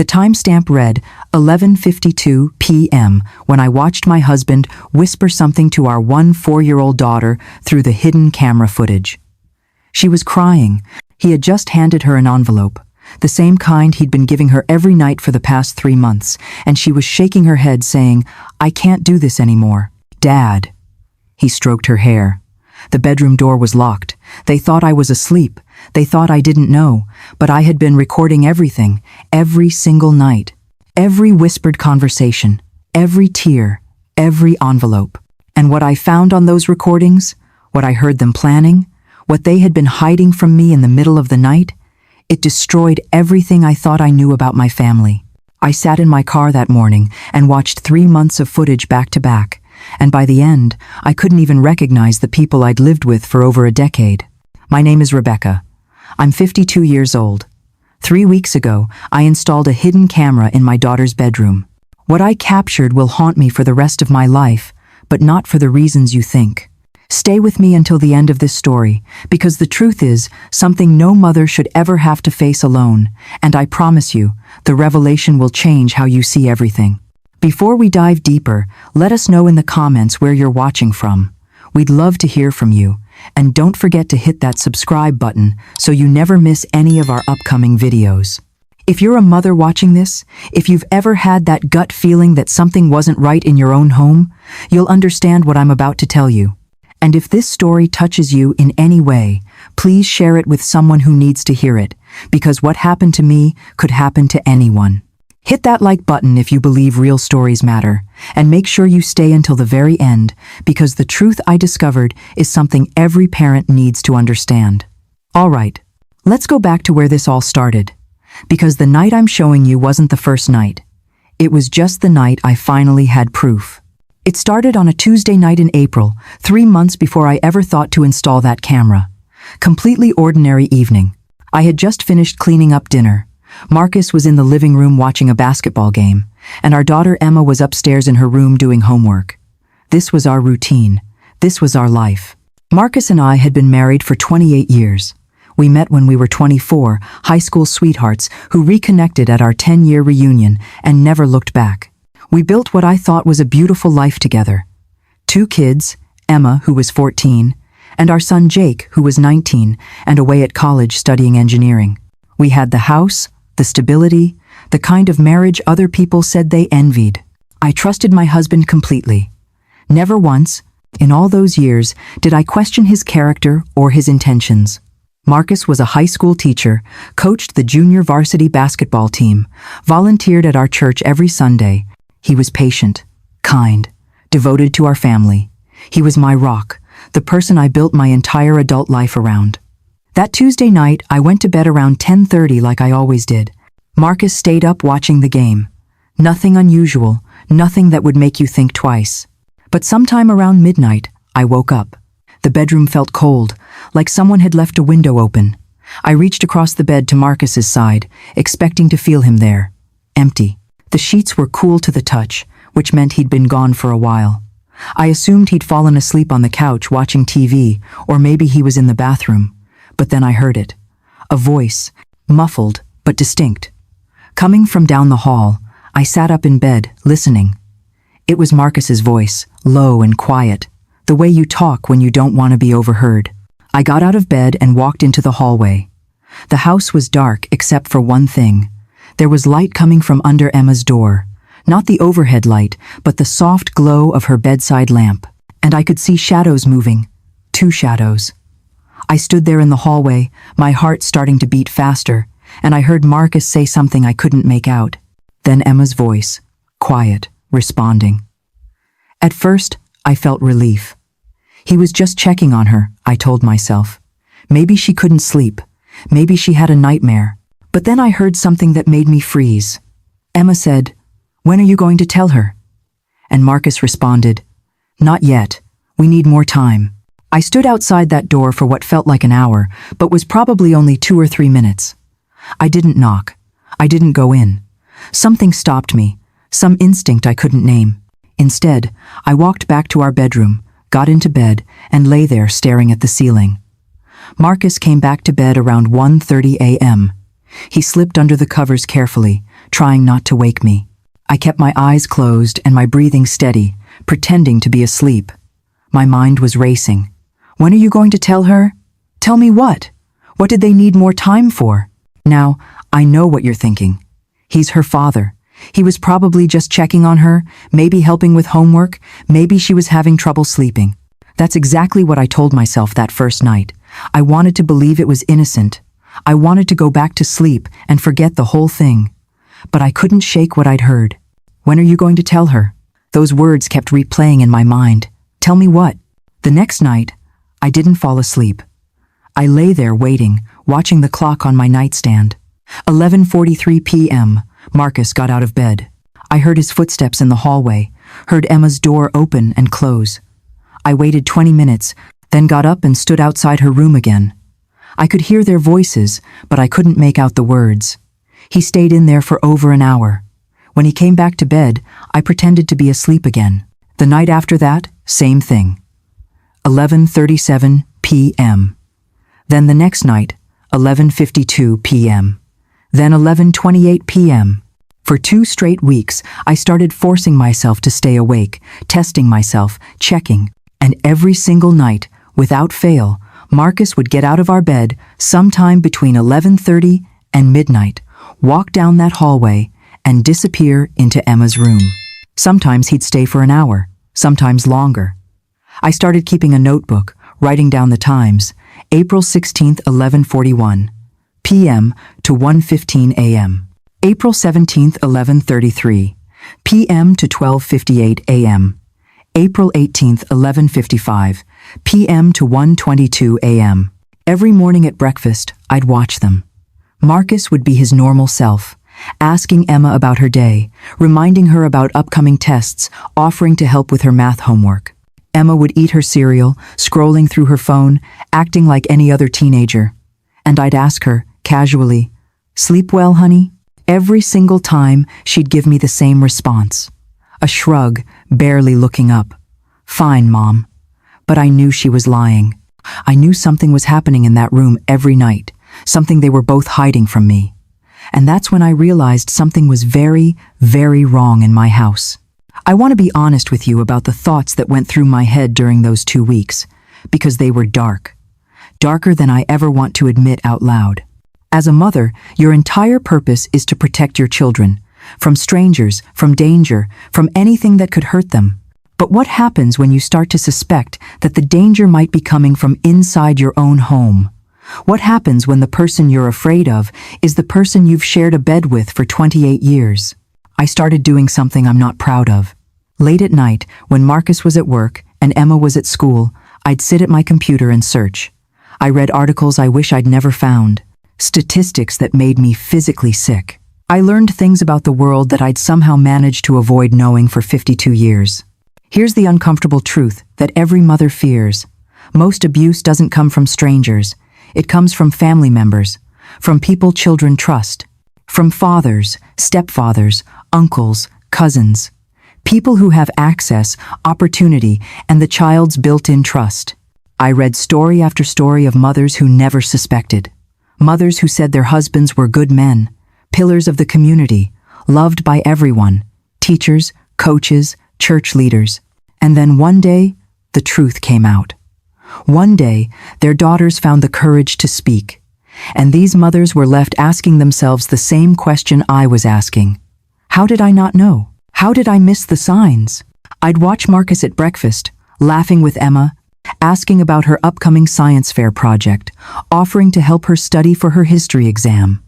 The timestamp read 11:52 p.m. when I watched my husband whisper something to our 4-year-old daughter through the hidden camera footage. She was crying. He had just handed her an envelope, the same kind he'd been giving her every night for the past 3 months, and she was shaking her head saying, "I can't do this anymore. Dad." He stroked her hair. The bedroom door was locked. They thought I was asleep. They thought I didn't know, but I had been recording everything, every single night. Every whispered conversation, every tear, every envelope. And what I found on those recordings, what I heard them planning, what they had been hiding from me in the middle of the night, it destroyed everything I thought I knew about my family. I sat in my car that morning and watched 3 months of footage back to back, and by the end, I couldn't even recognize the people I'd lived with for over a decade. My name is Rebecca. I'm 52 years old. 3 weeks ago, I installed a hidden camera in my daughter's bedroom. What I captured will haunt me for the rest of my life, but not for the reasons you think. Stay with me until the end of this story, because the truth is something no mother should ever have to face alone, and I promise you, the revelation will change how you see everything. Before we dive deeper, let us know in the comments where you're watching from. We'd love to hear from you, and don't forget to hit that subscribe button so you never miss any of our upcoming videos. If you're a mother watching this, if you've ever had that gut feeling that something wasn't right in your own home, you'll understand what I'm about to tell you. And if this story touches you in any way, please share it with someone who needs to hear it, because what happened to me could happen to anyone. Hit that like button if you believe real stories matter, and make sure you stay until the very end, because the truth I discovered is something every parent needs to understand. All right, let's go back to where this all started, because the night I'm showing you wasn't the first night. It was just the night I finally had proof. It started on a Tuesday night in April, 3 months before I ever thought to install that camera. Completely ordinary evening. I had just finished cleaning up dinner. Marcus was in the living room watching a basketball game, and our daughter Emma was upstairs in her room doing homework. This was our routine. This was our life. Marcus and I had been married for 28 years. We met when we were 24, high school sweethearts who reconnected at our 10-year reunion and never looked back. We built what I thought was a beautiful life together. 2 kids, Emma, who was 14, and our son Jake, who was 19, and away at college studying engineering. We had the house, the stability, the kind of marriage other people said they envied. I trusted my husband completely. Never once, in all those years, did I question his character or his intentions. Marcus was a high school teacher, coached the junior varsity basketball team, volunteered at our church every Sunday. He was patient, kind, devoted to our family. He was my rock, the person I built my entire adult life around. That Tuesday night, I went to bed around 10:30 like I always did. Marcus stayed up watching the game. Nothing unusual, nothing that would make you think twice. But sometime around midnight, I woke up. The bedroom felt cold, like someone had left a window open. I reached across the bed to Marcus's side, expecting to feel him there. Empty. The sheets were cool to the touch, which meant he'd been gone for a while. I assumed he'd fallen asleep on the couch watching TV, or maybe he was in the bathroom. But then I heard it. A voice, muffled but distinct. Coming from down the hall, I sat up in bed, listening. It was Marcus's voice, low and quiet, the way you talk when you don't want to be overheard. I got out of bed and walked into the hallway. The house was dark except for one thing. There was light coming from under Emma's door. Not the overhead light, but the soft glow of her bedside lamp. And I could see shadows moving. 2 shadows. I stood there in the hallway, my heart starting to beat faster, and I heard Marcus say something I couldn't make out. Then Emma's voice, quiet, responding. At first, I felt relief. He was just checking on her, I told myself. Maybe she couldn't sleep. Maybe she had a nightmare. But then I heard something that made me freeze. Emma said, "When are you going to tell her?" And Marcus responded, "Not yet. We need more time." I stood outside that door for what felt like an hour, but was probably only 2 or 3 minutes. I didn't knock. I didn't go in. Something stopped me, some instinct I couldn't name. Instead, I walked back to our bedroom, got into bed, and lay there staring at the ceiling. Marcus came back to bed around 1:30 a.m. He slipped under the covers carefully, trying not to wake me. I kept my eyes closed and my breathing steady, pretending to be asleep. My mind was racing. When are you going to tell her? Tell me what? What did they need more time for? Now, I know what you're thinking. He's her father. He was probably just checking on her, maybe helping with homework, maybe she was having trouble sleeping. That's exactly what I told myself that first night. I wanted to believe it was innocent. I wanted to go back to sleep and forget the whole thing. But I couldn't shake what I'd heard. When are you going to tell her? Those words kept replaying in my mind. Tell me what? The next night, I didn't fall asleep. I lay there waiting, watching the clock on my nightstand. 11:43 p.m., Marcus got out of bed. I heard his footsteps in the hallway, heard Emma's door open and close. I waited 20 minutes, then got up and stood outside her room again. I could hear their voices, but I couldn't make out the words. He stayed in there for over an hour. When he came back to bed, I pretended to be asleep again. The night after that, same thing. 11:37 p.m. Then the next night, 11:52 p.m. Then 11:28 p.m. For 2 straight weeks, I started forcing myself to stay awake, testing myself, checking. And every single night, without fail, Marcus would get out of our bed sometime between 11:30 and midnight, walk down that hallway, and disappear into Emma's room. Sometimes he'd stay for an hour, sometimes longer. I started keeping a notebook, writing down the times, April 16th, 11:41 p.m. to 1:15 a.m. April 17th, 11:33 p.m. to 12:58 a.m. April 18th, 11:55 p.m. to 1:22 a.m. Every morning at breakfast, I'd watch them. Marcus would be his normal self, asking Emma about her day, reminding her about upcoming tests, offering to help with her math homework. Emma would eat her cereal, scrolling through her phone, acting like any other teenager. And I'd ask her, casually, "Sleep well, honey?" Every single time, she'd give me the same response. A shrug, barely looking up. "Fine, Mom." But I knew she was lying. I knew something was happening in that room every night, something they were both hiding from me. And that's when I realized something was very, very wrong in my house. I want to be honest with you about the thoughts that went through my head during those 2 weeks, because they were dark. Darker than I ever want to admit out loud. As a mother, your entire purpose is to protect your children, from strangers, from danger, from anything that could hurt them. But what happens when you start to suspect that the danger might be coming from inside your own home? What happens when the person you're afraid of is the person you've shared a bed with for 28 years? I started doing something I'm not proud of. Late at night, when Marcus was at work and Emma was at school, I'd sit at my computer and search. I read articles I wish I'd never found, statistics that made me physically sick. I learned things about the world that I'd somehow managed to avoid knowing for 52 years. Here's the uncomfortable truth that every mother fears. Most abuse doesn't come from strangers. It comes from family members, from people children trust, from fathers, stepfathers, uncles, cousins, people who have access, opportunity, and the child's built-in trust. I read story after story of mothers who never suspected. Mothers who said their husbands were good men, pillars of the community, loved by everyone, teachers, coaches, church leaders. And then one day, the truth came out. One day, their daughters found the courage to speak. And these mothers were left asking themselves the same question I was asking. How did I not know? How did I miss the signs? I'd watch Marcus at breakfast, laughing with Emma, asking about her upcoming science fair project, offering to help her study for her history exam.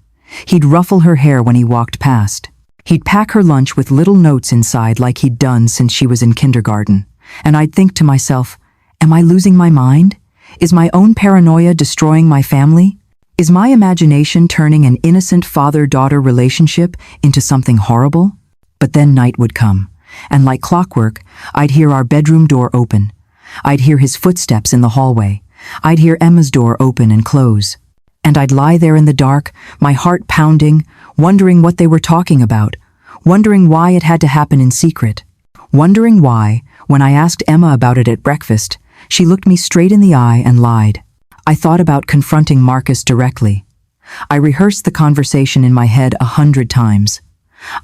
He'd ruffle her hair when he walked past. He'd pack her lunch with little notes inside like he'd done since she was in kindergarten. And I'd think to myself, am I losing my mind? Is my own paranoia destroying my family? Is my imagination turning an innocent father-daughter relationship into something horrible? But then night would come, and like clockwork, I'd hear our bedroom door open. I'd hear his footsteps in the hallway. I'd hear Emma's door open and close. And I'd lie there in the dark, my heart pounding, wondering what they were talking about, wondering why it had to happen in secret, wondering why, when I asked Emma about it at breakfast, she looked me straight in the eye and lied. I thought about confronting Marcus directly. I rehearsed the conversation in my head 100 times.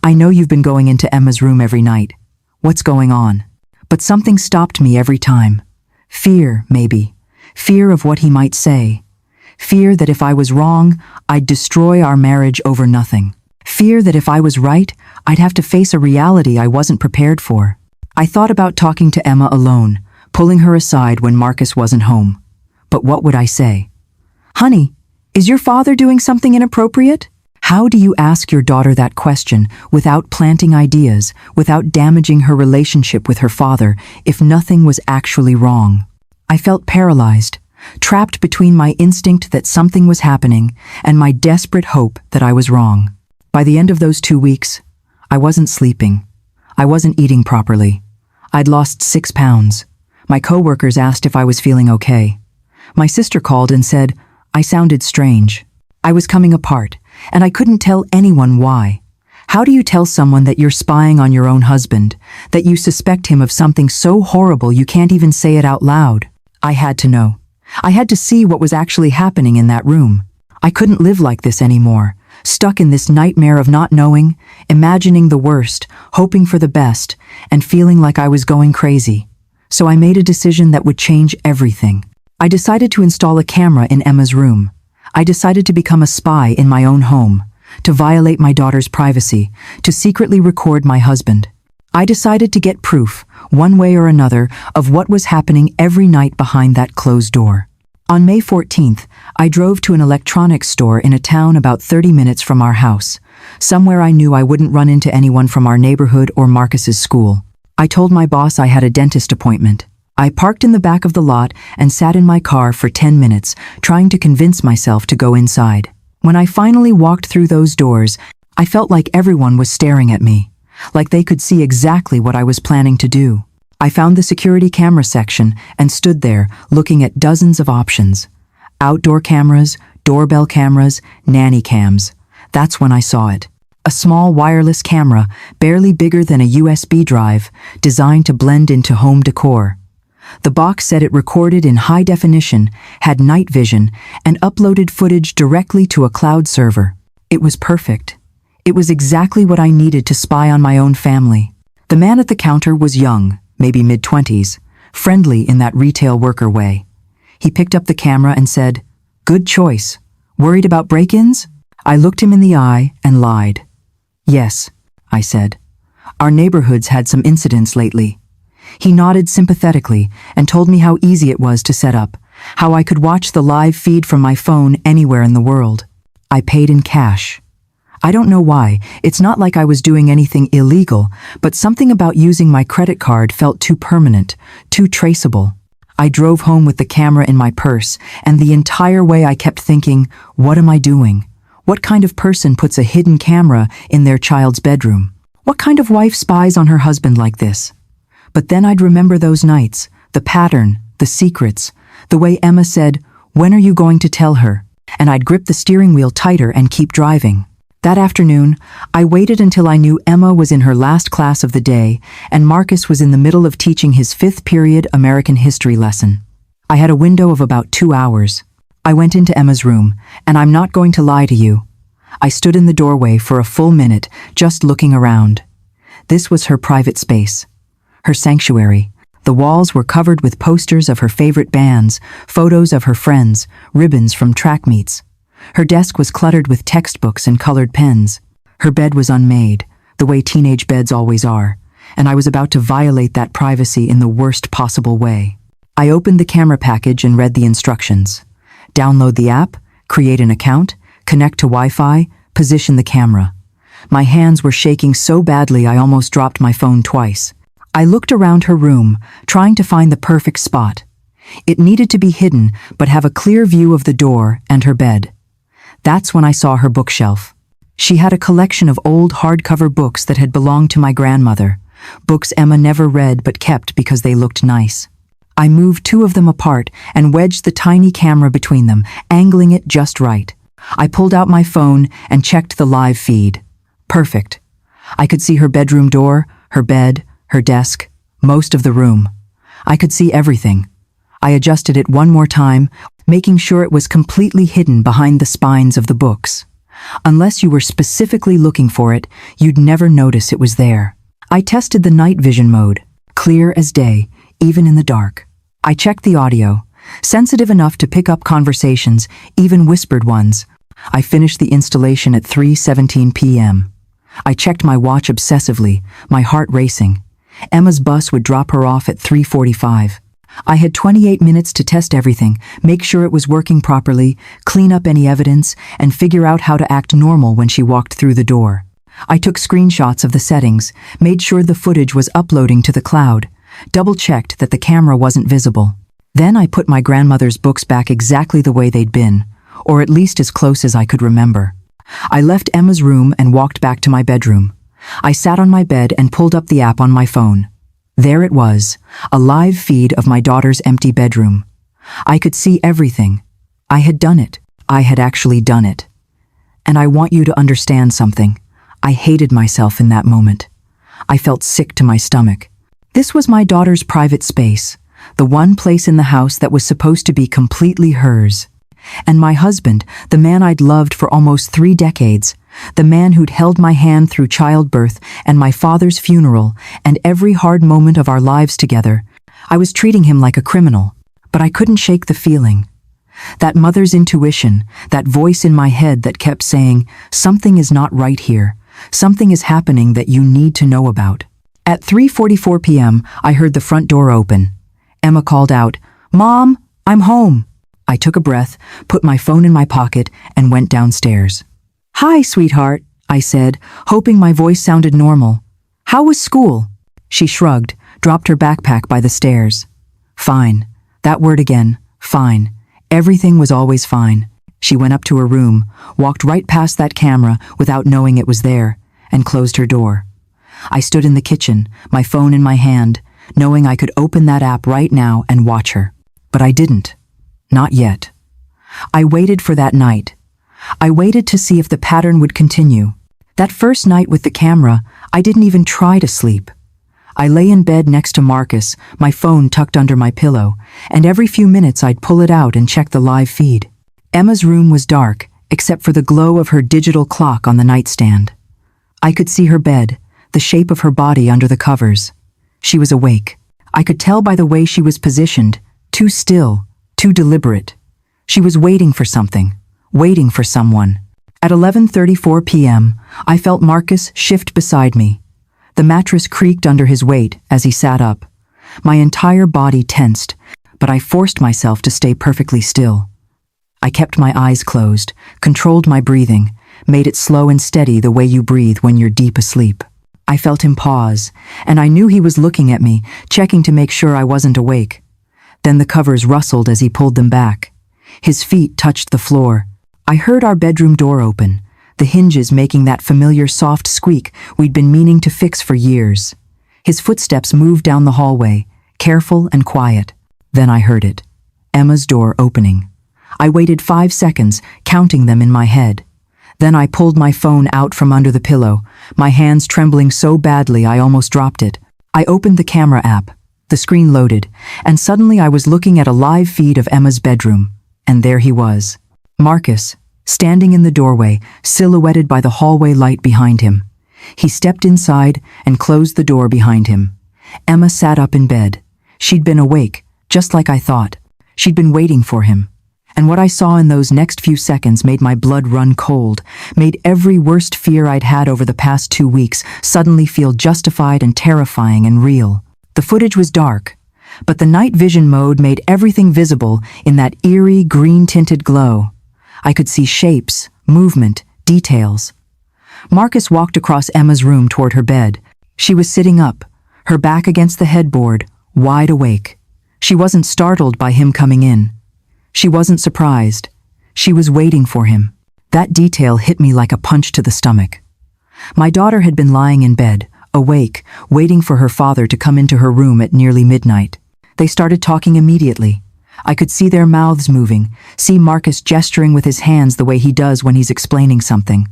I know you've been going into Emma's room every night. What's going on?" But something stopped me every time. Fear, maybe. Fear of what he might say. Fear that if I was wrong, I'd destroy our marriage over nothing. Fear that if I was right, I'd have to face a reality I wasn't prepared for. I thought about talking to Emma alone, pulling her aside when Marcus wasn't home. But what would I say? "Honey, is your father doing something inappropriate?" How do you ask your daughter that question without planting ideas, without damaging her relationship with her father, if nothing was actually wrong? I felt paralyzed, trapped between my instinct that something was happening and my desperate hope that I was wrong. By the end of those 2 weeks, I wasn't sleeping. I wasn't eating properly. I'd lost 6 pounds. My coworkers asked if I was feeling okay. My sister called and said I sounded strange. I was coming apart, and I couldn't tell anyone why. How do you tell someone that you're spying on your own husband, that you suspect him of something so horrible you can't even say it out loud? I had to know. I had to see what was actually happening in that room. I couldn't live like this anymore, stuck in this nightmare of not knowing, imagining the worst, hoping for the best, and feeling like I was going crazy. So I made a decision that would change everything. I decided to install a camera in Emma's room. I decided to become a spy in my own home, to violate my daughter's privacy, to secretly record my husband. I decided to get proof, one way or another, of what was happening every night behind that closed door. On May 14th, I drove to an electronics store in a town about 30 minutes from our house, somewhere I knew I wouldn't run into anyone from our neighborhood or Marcus's school. I told my boss I had a dentist appointment. I parked in the back of the lot and sat in my car for 10 minutes, trying to convince myself to go inside. When I finally walked through those doors, I felt like everyone was staring at me, like they could see exactly what I was planning to do. I found the security camera section and stood there, looking at dozens of options. Outdoor cameras, doorbell cameras, nanny cams. That's when I saw it. A small wireless camera, barely bigger than a USB drive, designed to blend into home decor. The box said it recorded in high definition, had night vision, and uploaded footage directly to a cloud server. It was perfect. It was exactly what I needed to spy on my own family. The man at the counter was young, maybe mid-20s, friendly in that retail worker way. He picked up the camera and said, "Good choice. Worried about break-ins?" I looked him in the eye and lied. "Yes," I said. "Our neighborhood's had some incidents lately." He nodded sympathetically and told me how easy it was to set up, how I could watch the live feed from my phone anywhere in the world. I paid in cash. I don't know why, it's not like I was doing anything illegal, but something about using my credit card felt too permanent, too traceable. I drove home with the camera in my purse, and the entire way I kept thinking, what am I doing? What kind of person puts a hidden camera in their child's bedroom? What kind of wife spies on her husband like this? But then I'd remember those nights, the pattern, the secrets, the way Emma said, "When are you going to tell her?" And I'd grip the steering wheel tighter and keep driving. That afternoon, I waited until I knew Emma was in her last class of the day and Marcus was in the middle of teaching his 5th period American history lesson. I had a window of about 2 hours. I went into Emma's room, and I'm not going to lie to you. I stood in the doorway for a full minute, just looking around. This was her private space. Her sanctuary. The walls were covered with posters of her favorite bands, photos of her friends, ribbons from track meets. Her desk was cluttered with textbooks and colored pens. Her bed was unmade, the way teenage beds always are, and I was about to violate that privacy in the worst possible way. I opened the camera package and read the instructions. Download the app, create an account, connect to Wi-Fi, position the camera. My hands were shaking so badly I almost dropped my phone twice. I looked around her room, trying to find the perfect spot. It needed to be hidden, but have a clear view of the door and her bed. That's when I saw her bookshelf. She had a collection of old hardcover books that had belonged to my grandmother, books Emma never read but kept because they looked nice. I moved 2 of them apart and wedged the tiny camera between them, angling it just right. I pulled out my phone and checked the live feed. Perfect. I could see her bedroom door, her bed, her desk, most of the room. I could see everything. I adjusted it one more time, making sure it was completely hidden behind the spines of the books. Unless you were specifically looking for it, you'd never notice it was there. I tested the night vision mode, clear as day, even in the dark. I checked the audio, sensitive enough to pick up conversations, even whispered ones. I finished the installation at 3:17 p.m. I checked my watch obsessively, my heart racing. Emma's bus would drop her off at 3:45. I had 28 minutes to test everything, make sure it was working properly, clean up any evidence, and figure out how to act normal when she walked through the door. I took screenshots of the settings, made sure the footage was uploading to the cloud, double-checked that the camera wasn't visible. Then I put my grandmother's books back exactly the way they'd been, or at least as close as I could remember. I left Emma's room and walked back to my bedroom. I sat on my bed and pulled up the app on my phone. There it was, a live feed of my daughter's empty bedroom. I could see everything. I had done it. I had actually done it. And I want you to understand something. I hated myself in that moment. I felt sick to my stomach. This was my daughter's private space, the one place in the house that was supposed to be completely hers. And my husband, the man I'd loved for almost 3 decades, the man who'd held my hand through childbirth and my father's funeral and every hard moment of our lives together, I was treating him like a criminal, but I couldn't shake the feeling. That mother's intuition, that voice in my head that kept saying, something is not right here, something is happening that you need to know about. At 3:44 p.m., I heard the front door open. Emma called out, "Mom, I'm home." I took a breath, put my phone in my pocket, and went downstairs. "Hi, sweetheart," I said, hoping my voice sounded normal. "How was school?" She shrugged, dropped her backpack by the stairs. Fine. That word again. Fine. Everything was always fine. She went up to her room, walked right past that camera without knowing it was there, and closed her door. I stood in the kitchen, my phone in my hand, knowing I could open that app right now and watch her. But I didn't. Not yet. I waited for that night. I waited to see if the pattern would continue. That first night with the camera, I didn't even try to sleep. I lay in bed next to Marcus, my phone tucked under my pillow, and every few minutes I'd pull it out and check the live feed. Emma's room was dark, except for the glow of her digital clock on the nightstand. I could see her bed, the shape of her body under the covers. She was awake. I could tell by the way she was positioned, too still, too deliberate. She was waiting for something, waiting for someone. At 11:34 p.m., I felt Marcus shift beside me. The mattress creaked under his weight as he sat up. My entire body tensed, but I forced myself to stay perfectly still. I kept my eyes closed, controlled my breathing, made it slow and steady the way you breathe when you're deep asleep. I felt him pause, and I knew he was looking at me, checking to make sure I wasn't awake. Then the covers rustled as he pulled them back. His feet touched the floor. I heard our bedroom door open, the hinges making that familiar soft squeak we'd been meaning to fix for years. His footsteps moved down the hallway, careful and quiet. Then I heard it. Emma's door opening. I waited 5 seconds, counting them in my head. Then I pulled my phone out from under the pillow, my hands trembling so badly I almost dropped it. I opened the camera app. The screen loaded, and suddenly I was looking at a live feed of Emma's bedroom. And there he was. Marcus, standing in the doorway, silhouetted by the hallway light behind him. He stepped inside and closed the door behind him. Emma sat up in bed. She'd been awake, just like I thought. She'd been waiting for him. And what I saw in those next few seconds made my blood run cold, made every worst fear I'd had over the past 2 weeks suddenly feel justified and terrifying and real. The footage was dark, but the night vision mode made everything visible in that eerie green-tinted glow. I could see shapes, movement, details. Marcus walked across Emma's room toward her bed. She was sitting up, her back against the headboard, wide awake. She wasn't startled by him coming in. She wasn't surprised. She was waiting for him. That detail hit me like a punch to the stomach. My daughter had been lying in bed, awake, waiting for her father to come into her room at nearly midnight. They started talking immediately. I could see their mouths moving, see Marcus gesturing with his hands the way he does when he's explaining something.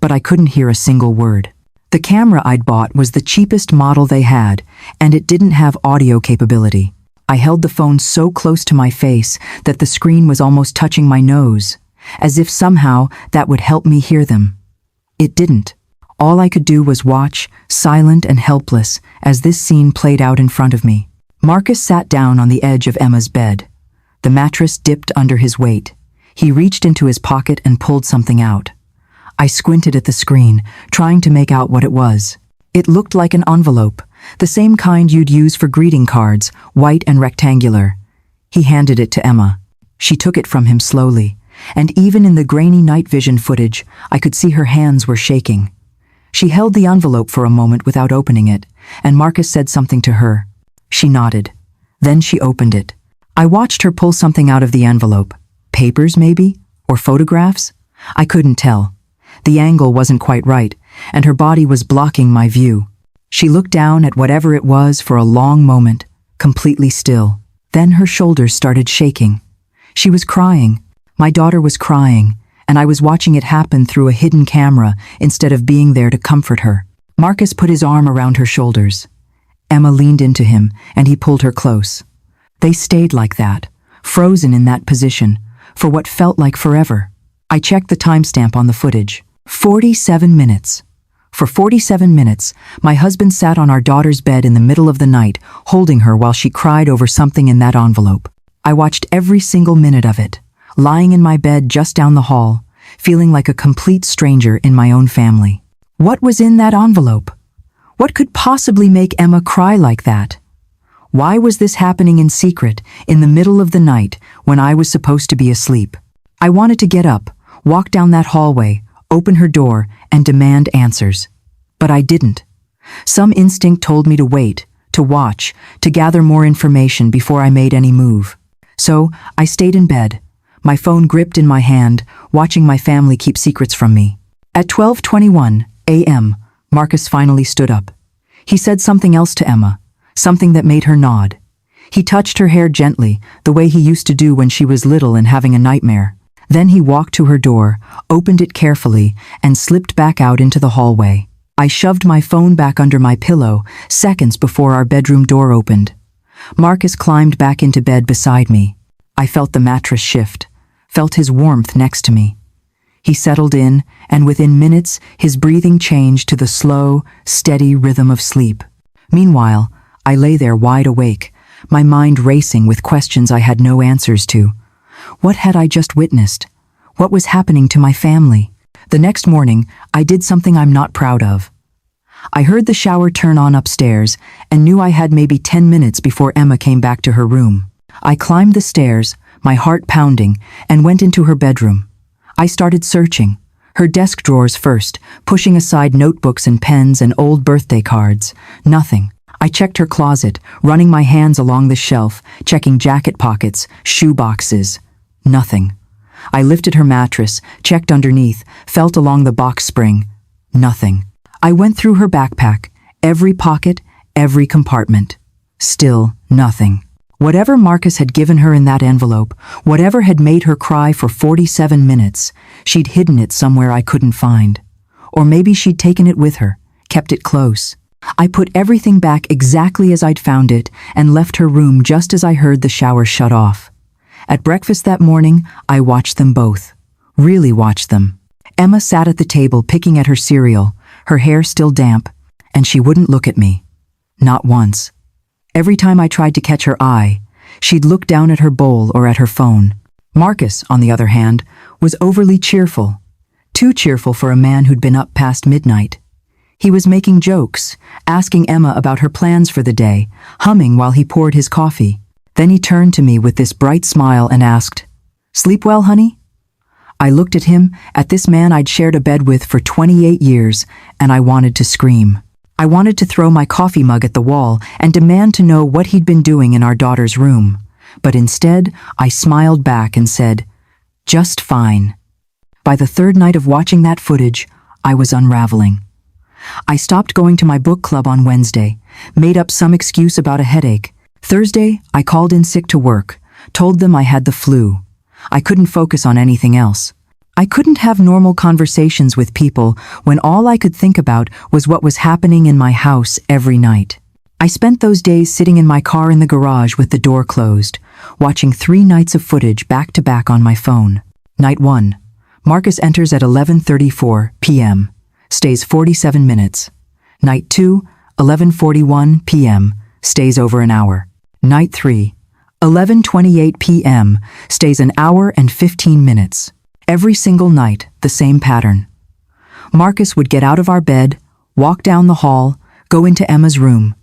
But I couldn't hear a single word. The camera I'd bought was the cheapest model they had, and it didn't have audio capability. I held the phone so close to my face that the screen was almost touching my nose, as if somehow that would help me hear them. It didn't. All I could do was watch, silent and helpless, as this scene played out in front of me. Marcus sat down on the edge of Emma's bed. The mattress dipped under his weight. He reached into his pocket and pulled something out. I squinted at the screen, trying to make out what it was. It looked like an envelope, the same kind you'd use for greeting cards, white and rectangular. He handed it to Emma. She took it from him slowly, and even in the grainy night vision footage, I could see her hands were shaking. She held the envelope for a moment without opening it, and Marcus said something to her. She nodded. Then she opened it. I watched her pull something out of the envelope. Papers, maybe? Or photographs? I couldn't tell. The angle wasn't quite right, and her body was blocking my view. She looked down at whatever it was for a long moment, completely still. Then her shoulders started shaking. She was crying. My daughter was crying, and I was watching it happen through a hidden camera instead of being there to comfort her. Marcus put his arm around her shoulders. Emma leaned into him, and he pulled her close. They stayed like that, frozen in that position, for what felt like forever. I checked the timestamp on the footage. 47 minutes. For 47 minutes, my husband sat on our daughter's bed in the middle of the night, holding her while she cried over something in that envelope. I watched every single minute of it, lying in my bed just down the hall, feeling like a complete stranger in my own family. What was in that envelope? What could possibly make Emma cry like that? Why was this happening in secret, in the middle of the night, when I was supposed to be asleep? I wanted to get up, walk down that hallway, open her door, and demand answers. But I didn't. Some instinct told me to wait, to watch, to gather more information before I made any move. So, I stayed in bed, my phone gripped in my hand, watching my family keep secrets from me. At 12:21 a.m., Marcus finally stood up. He said something else to Emma, something that made her nod. He touched her hair gently, the way he used to do when she was little and having a nightmare. Then he walked to her door, opened it carefully, and slipped back out into the hallway. I shoved my phone back under my pillow, seconds before our bedroom door opened. Marcus climbed back into bed beside me. I felt the mattress shift, felt his warmth next to me. He settled in, and within minutes, his breathing changed to the slow, steady rhythm of sleep. Meanwhile, I lay there wide awake, my mind racing with questions I had no answers to. What had I just witnessed? What was happening to my family? The next morning, I did something I'm not proud of. I heard the shower turn on upstairs and knew I had maybe 10 minutes before Emma came back to her room. I climbed the stairs, my heart pounding, and went into her bedroom. I started searching. Her desk drawers first, pushing aside notebooks and pens and old birthday cards. Nothing. I checked her closet, running my hands along the shelf, checking jacket pockets, shoe boxes. Nothing. I lifted her mattress, checked underneath, felt along the box spring. Nothing. I went through her backpack, every pocket, every compartment. Still nothing. Whatever Marcus had given her in that envelope, whatever had made her cry for 47 minutes, she'd hidden it somewhere I couldn't find. Or maybe she'd taken it with her, kept it close. I put everything back exactly as I'd found it and left her room just as I heard the shower shut off. At breakfast that morning, I watched them both. Really watched them. Emma sat at the table picking at her cereal, her hair still damp, and she wouldn't look at me. Not once. Every time I tried to catch her eye, she'd look down at her bowl or at her phone. Marcus, on the other hand, was overly cheerful. Too cheerful for a man who'd been up past midnight. He was making jokes, asking Emma about her plans for the day, humming while he poured his coffee. Then he turned to me with this bright smile and asked, "Sleep well, honey?" I looked at him, at this man I'd shared a bed with for 28 years, and I wanted to scream. I wanted to throw my coffee mug at the wall and demand to know what he'd been doing in our daughter's room. But instead, I smiled back and said, "Just fine." By the third night of watching that footage, I was unraveling. I stopped going to my book club on Wednesday, made up some excuse about a headache. Thursday, I called in sick to work, told them I had the flu. I couldn't focus on anything else. I couldn't have normal conversations with people when all I could think about was what was happening in my house every night. I spent those days sitting in my car in the garage with the door closed, watching 3 nights of footage back to back on my phone. Night 1. Marcus enters at 11:34 p.m., stays 47 minutes. Night 2, 11:41 p.m., stays over an hour. Night 3, 11:28 p.m., stays an hour and 15 minutes. Every single night, the same pattern. Marcus would get out of our bed, walk down the hall, go into Emma's room.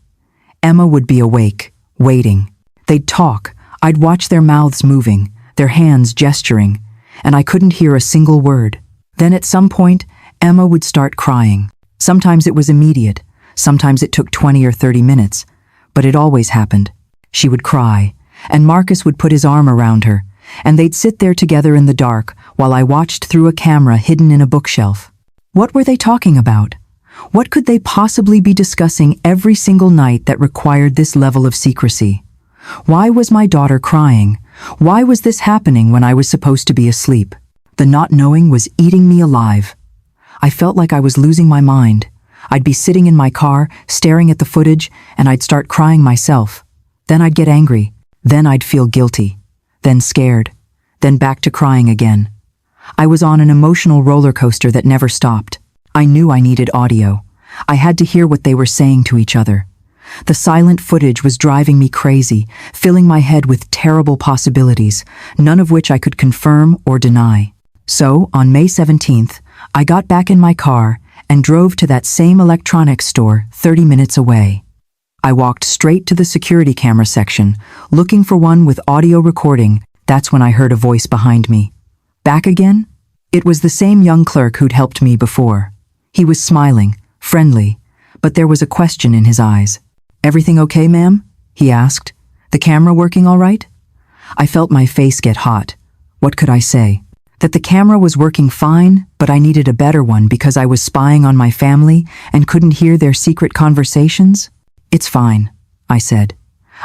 Emma would be awake, waiting. They'd talk. I'd watch their mouths moving, their hands gesturing, and I couldn't hear a single word. Then at some point, Emma would start crying. Sometimes it was immediate, sometimes it took 20 or 30 minutes, but it always happened. She would cry, and Marcus would put his arm around her, and they'd sit there together in the dark while I watched through a camera hidden in a bookshelf. What were they talking about? What could they possibly be discussing every single night that required this level of secrecy? Why was my daughter crying? Why was this happening when I was supposed to be asleep? The not knowing was eating me alive. I felt like I was losing my mind. I'd be sitting in my car, staring at the footage, and I'd start crying myself. Then I'd get angry. Then I'd feel guilty. Then scared. Then back to crying again. I was on an emotional roller coaster that never stopped. I knew I needed audio. I had to hear what they were saying to each other. The silent footage was driving me crazy, filling my head with terrible possibilities, none of which I could confirm or deny. So, on May 17th, I got back in my car and drove to that same electronics store 30 minutes away. I walked straight to the security camera section, looking for one with audio recording. That's when I heard a voice behind me. Back again? It was the same young clerk who'd helped me before. He was smiling, friendly, but there was a question in his eyes. "Everything okay, ma'am?" he asked. "The camera working all right?" I felt my face get hot. What could I say? That the camera was working fine, but I needed a better one because I was spying on my family and couldn't hear their secret conversations? "It's fine," I said.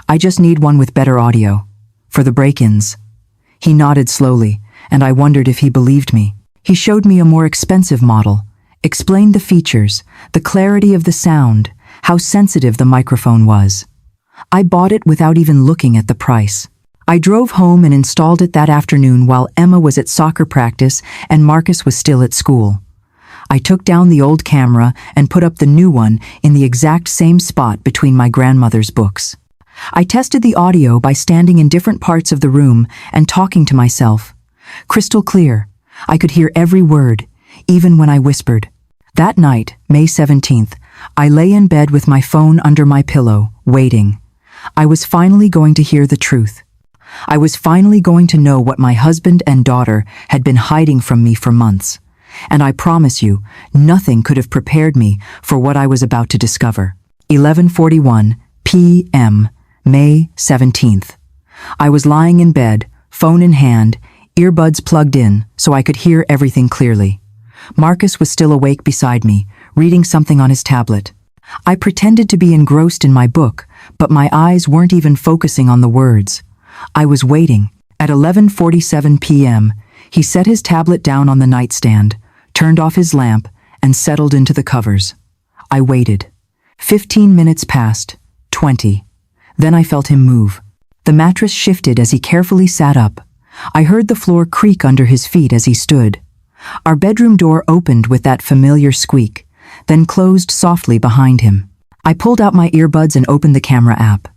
"I just need one with better audio. For the break-ins." He nodded slowly, and I wondered if he believed me. He showed me a more expensive model, explained the features, the clarity of the sound, how sensitive the microphone was. I bought it without even looking at the price. I drove home and installed it that afternoon while Emma was at soccer practice and Marcus was still at school. I took down the old camera and put up the new one in the exact same spot between my grandmother's books. I tested the audio by standing in different parts of the room and talking to myself. Crystal clear. I could hear every word, even when I whispered. That night, May 17th, I lay in bed with my phone under my pillow, waiting. I was finally going to hear the truth. I was finally going to know what my husband and daughter had been hiding from me for months. And I promise you, nothing could have prepared me for what I was about to discover. 11:41 p.m., May 17th. I was lying in bed, phone in hand, earbuds plugged in so I could hear everything clearly. Marcus was still awake beside me, reading something on his tablet. I pretended to be engrossed in my book, but my eyes weren't even focusing on the words. I was waiting. At 11:47 p.m., he set his tablet down on the nightstand, turned off his lamp, and settled into the covers. I waited. 15 minutes passed, 20. Then I felt him move. The mattress shifted as he carefully sat up. I heard the floor creak under his feet as he stood. Our bedroom door opened with that familiar squeak, then closed softly behind him. I pulled out my earbuds and opened the camera app.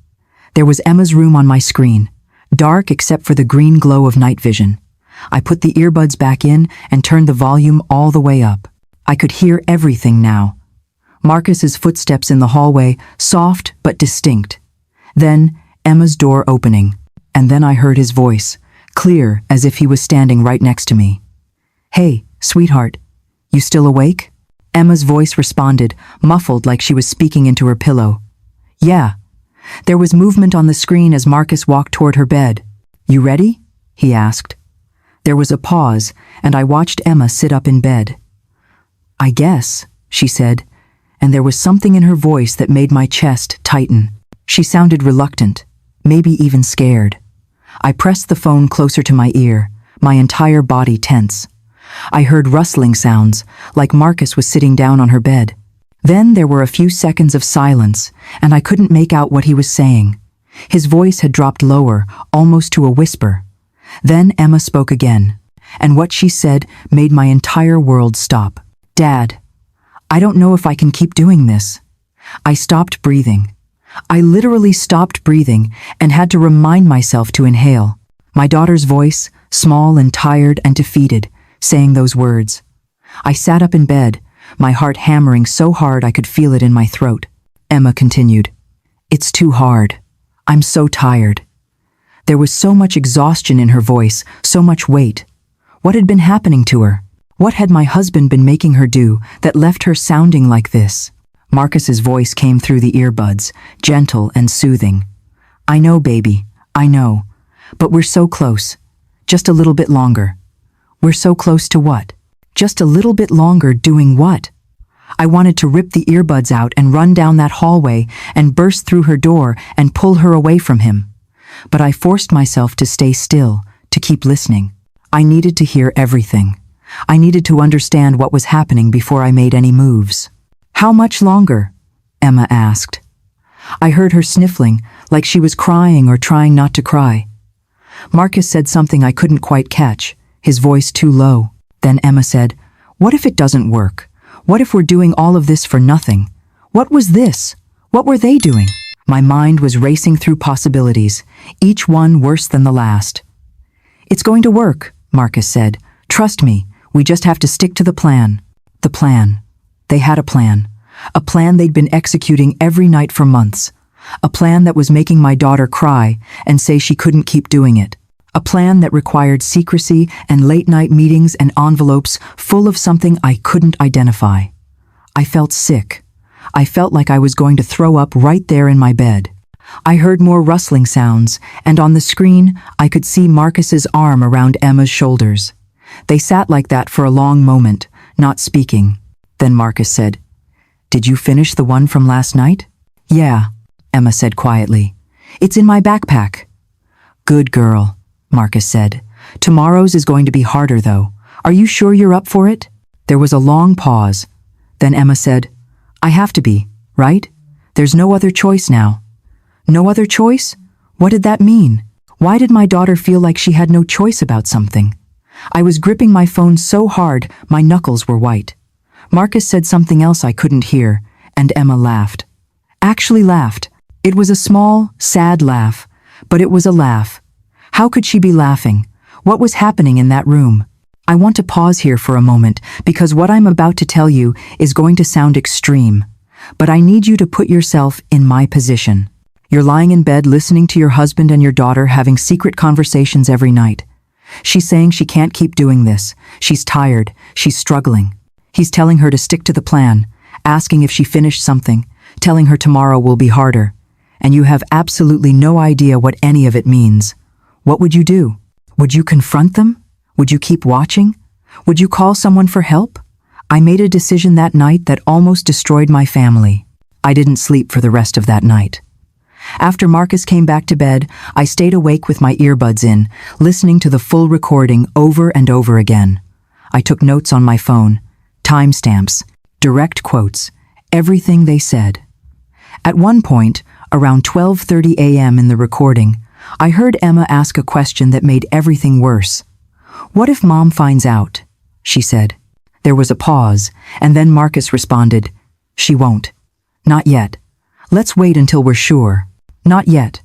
There was Emma's room on my screen, dark except for the green glow of night vision. I put the earbuds back in and turned the volume all the way up. I could hear everything now. Marcus's footsteps in the hallway, soft but distinct. Then Emma's door opening, and then I heard his voice, clear as if he was standing right next to me. "Hey, sweetheart, you still awake?" Emma's voice responded, muffled like she was speaking into her pillow. "Yeah." There was movement on the screen as Marcus walked toward her bed. "You ready?" he asked. There was a pause, and I watched Emma sit up in bed. "I guess," she said, and there was something in her voice that made my chest tighten. She sounded reluctant, maybe even scared. I pressed the phone closer to my ear, my entire body tense. I heard rustling sounds, like Marcus was sitting down on her bed. Then there were a few seconds of silence, and I couldn't make out what he was saying. His voice had dropped lower, almost to a whisper. Then Emma spoke again. and what she said made my entire world stop. "Dad, I don't know if I can keep doing this." I stopped breathing. I literally stopped breathing and had to remind myself to inhale. My daughter's voice, small and tired and defeated, saying those words. I sat up in bed, my heart hammering so hard I could feel it in my throat. Emma continued, "It's too hard. I'm so tired." There was so much exhaustion in her voice, so much weight. What had been happening to her? What had my husband been making her do that left her sounding like this? Marcus's voice came through the earbuds, gentle and soothing. "I know, baby, I know. But we're so close. Just a little bit longer." "We're so close to what?" "Just a little bit longer doing what?" I wanted to rip the earbuds out and run down that hallway and burst through her door and pull her away from him. But I forced myself to stay still, to keep listening. I needed to hear everything. I needed to understand what was happening before I made any moves. "How much longer?" Emma asked. I heard her sniffling, like she was crying or trying not to cry. Marcus said something I couldn't quite catch, his voice too low. Then Emma said, "What if it doesn't work? What if we're doing all of this for nothing? What was this? What were they doing?" My mind was racing through possibilities, each one worse than the last. "It's going to work," Marcus said. "Trust me, we just have to stick to the plan." The plan. They had a plan. A plan they'd been executing every night for months. A plan that was making my daughter cry and say she couldn't keep doing it. A plan that required secrecy and late-night meetings and envelopes full of something I couldn't identify. I felt sick. I felt like I was going to throw up right there in my bed. I heard more rustling sounds, and on the screen, I could see Marcus's arm around Emma's shoulders. They sat like that for a long moment, not speaking. Then Marcus said, "Did you finish the one from last night?" "Yeah," Emma said quietly. "It's in my backpack." "Good girl," Marcus said. "Tomorrow's is going to be harder, though. Are you sure you're up for it?" There was a long pause. Then Emma said, "I have to be, right? There's no other choice now." No other choice? What did that mean? Why did my daughter feel like she had no choice about something? I was gripping my phone so hard, my knuckles were white. Marcus said something else I couldn't hear, and Emma laughed. Actually laughed. It was a small, sad laugh, but it was a laugh. How could she be laughing? What was happening in that room? I want to pause here for a moment, because what I'm about to tell you is going to sound extreme. But I need you to put yourself in my position. You're lying in bed listening to your husband and your daughter having secret conversations every night. She's saying she can't keep doing this. She's tired. She's struggling. He's telling her to stick to the plan, asking if she finished something, telling her tomorrow will be harder. And you have absolutely no idea what any of it means. What would you do? Would you confront them? Would you keep watching? Would you call someone for help? I made a decision that night that almost destroyed my family. I didn't sleep for the rest of that night. After Marcus came back to bed, I stayed awake with my earbuds in, listening to the full recording over and over again. I took notes on my phone, timestamps, direct quotes, everything they said. At one point, around 12:30 a.m. in the recording, I heard Emma ask a question that made everything worse. "What if Mom finds out?" she said. There was a pause, and then Marcus responded, "She won't. Not yet. Let's wait until we're sure." Not yet.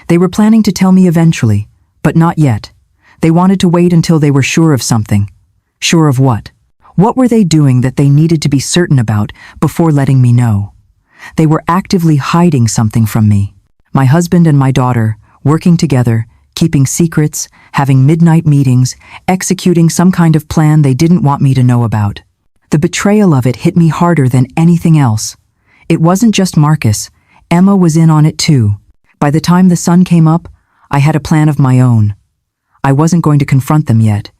They were planning to tell me eventually, but not yet. They wanted to wait until they were sure of something. Sure of what? What were they doing that they needed to be certain about before letting me know? They were actively hiding something from me. My husband and my daughter, working together, keeping secrets, having midnight meetings, executing some kind of plan they didn't want me to know about. The betrayal of it hit me harder than anything else. It wasn't just Marcus. Emma was in on it too. By the time the sun came up, I had a plan of my own. I wasn't going to confront them yet.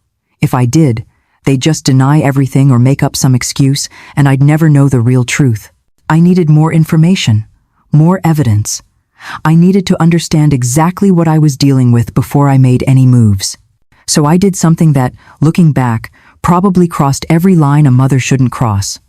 If I did, they'd just deny everything or make up some excuse, and I'd never know the real truth. I needed more information, more evidence. I needed to understand exactly what I was dealing with before I made any moves. So I did something that, looking back, probably crossed every line a mother shouldn't cross.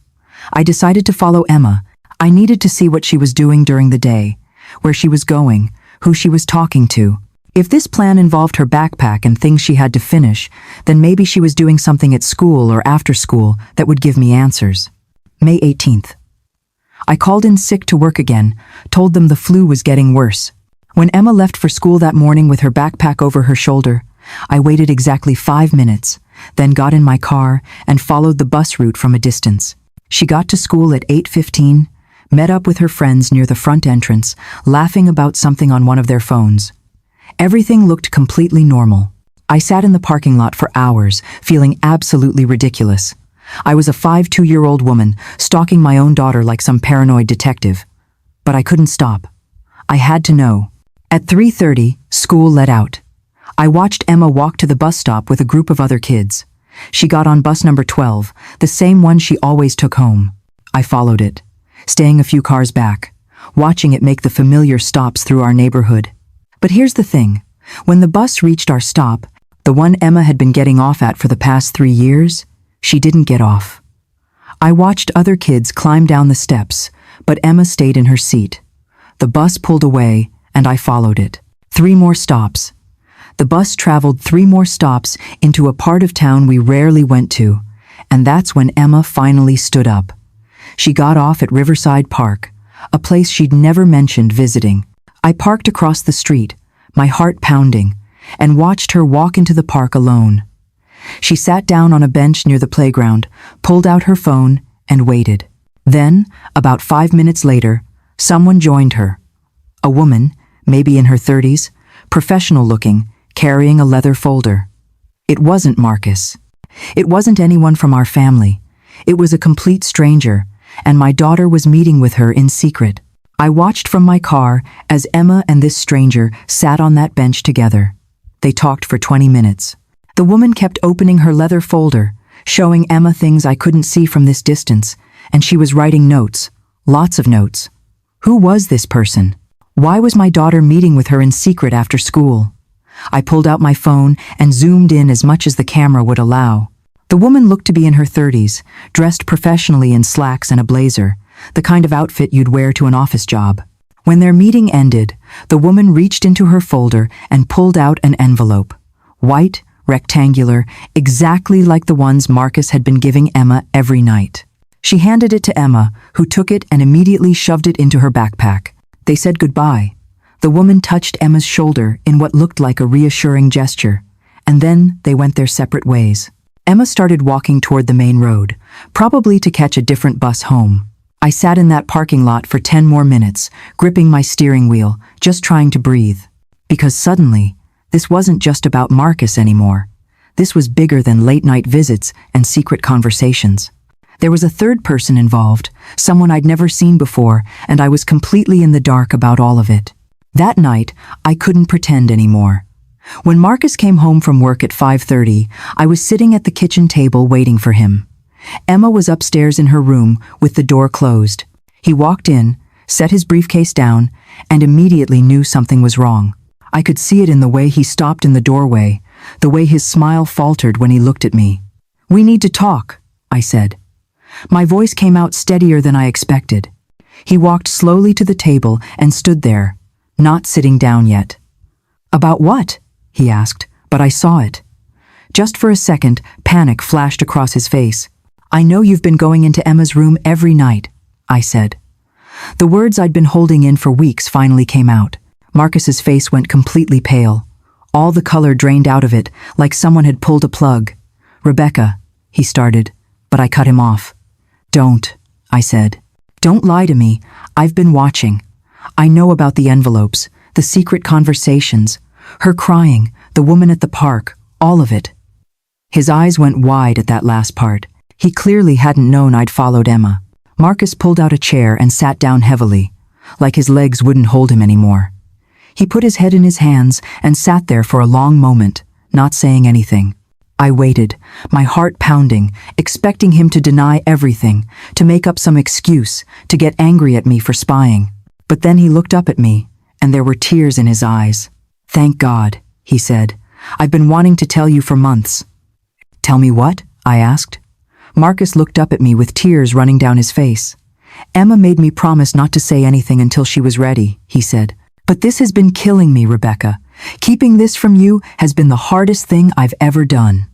I decided to follow Emma. I needed to see what she was doing during the day, where she was going, who she was talking to. If this plan involved her backpack and things she had to finish, then maybe she was doing something at school or after school that would give me answers. May 18th. I called in sick to work again, told them the flu was getting worse. When Emma left for school that morning with her backpack over her shoulder, I waited exactly 5 minutes, then got in my car and followed the bus route from a distance. She got to school at 8:15, met up with her friends near the front entrance, laughing about something on one of their phones. Everything looked completely normal. I sat in the parking lot for hours, feeling absolutely ridiculous. I was a 52-year-old woman, stalking my own daughter like some paranoid detective. But I couldn't stop. I had to know. At 3:30, school let out. I watched Emma walk to the bus stop with a group of other kids. She got on bus number 12, the same one she always took home. I followed it, staying a few cars back, watching it make the familiar stops through our neighborhood. But here's the thing. When the bus reached our stop, the one Emma had been getting off at for the past 3 years, she didn't get off. I watched other kids climb down the steps, but Emma stayed in her seat. The bus pulled away, and I followed it. 3 more stops. The bus traveled 3 more stops into a part of town we rarely went to, and that's when Emma finally stood up. She got off at Riverside Park, a place she'd never mentioned visiting. I parked across the street, my heart pounding, and watched her walk into the park alone. She sat down on a bench near the playground, pulled out her phone, and waited. Then, about 5 minutes later, someone joined her. A woman, maybe in her 30s, professional-looking, carrying a leather folder. It wasn't Marcus. It wasn't anyone from our family. It was a complete stranger, and my daughter was meeting with her in secret. I watched from my car as Emma and this stranger sat on that bench together. They talked for 20 minutes. The woman kept opening her leather folder, showing Emma things I couldn't see from this distance, and she was writing notes. Lots of notes. Who was this person? Why was my daughter meeting with her in secret after school? I pulled out my phone and zoomed in as much as the camera would allow. The woman looked to be in her 30s, dressed professionally in slacks and a blazer, the kind of outfit you'd wear to an office job. When their meeting ended, the woman reached into her folder and pulled out an envelope. White, rectangular, exactly like the ones Marcus had been giving Emma every night. She handed it to Emma, who took it and immediately shoved it into her backpack. They said goodbye. The woman touched Emma's shoulder in what looked like a reassuring gesture, and then they went their separate ways. Emma started walking toward the main road, probably to catch a different bus home. I sat in that parking lot for 10 more minutes, gripping my steering wheel, just trying to breathe. Because suddenly, this wasn't just about Marcus anymore. This was bigger than late-night visits and secret conversations. There was a third person involved, someone I'd never seen before, and I was completely in the dark about all of it. That night, I couldn't pretend anymore. When Marcus came home from work at 5:30, I was sitting at the kitchen table waiting for him. Emma was upstairs in her room with the door closed. He walked in, set his briefcase down, and immediately knew something was wrong. I could see it in the way he stopped in the doorway, the way his smile faltered when he looked at me. "We need to talk," I said. My voice came out steadier than I expected. He walked slowly to the table and stood there, not sitting down yet. "About what?" he asked, but I saw it. Just for a second, panic flashed across his face. "I know you've been going into Emma's room every night," I said. The words I'd been holding in for weeks finally came out. Marcus's face went completely pale. All the color drained out of it, like someone had pulled a plug. "Rebecca," he started, but I cut him off. "Don't," I said. "Don't lie to me. I've been watching. I know about the envelopes, the secret conversations, her crying, the woman at the park, all of it." His eyes went wide at that last part. He clearly hadn't known I'd followed Emma. Marcus pulled out a chair and sat down heavily, like his legs wouldn't hold him anymore. He put his head in his hands and sat there for a long moment, not saying anything. I waited, my heart pounding, expecting him to deny everything, to make up some excuse, to get angry at me for spying. But then he looked up at me, and there were tears in his eyes. "Thank God," he said. "I've been wanting to tell you for months." "Tell me what?" I asked. Marcus looked up at me with tears running down his face. "Emma made me promise not to say anything until she was ready," he said. "But this has been killing me, Rebecca. Keeping this from you has been the hardest thing I've ever done."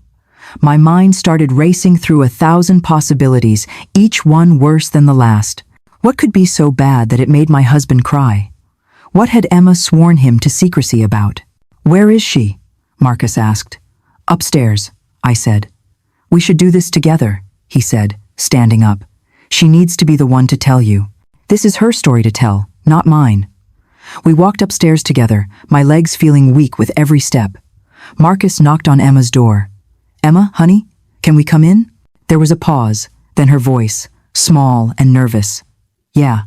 My mind started racing through 1,000 possibilities, each one worse than the last. What could be so bad that it made my husband cry? What had Emma sworn him to secrecy about? "Where is she?" Marcus asked. "Upstairs," I said. "We should do this together," he said, standing up. "She needs to be the one to tell you. This is her story to tell, not mine." We walked upstairs together, my legs feeling weak with every step. Marcus knocked on Emma's door. "Emma, honey, can we come in?" There was a pause, then her voice, small and nervous. "Yeah."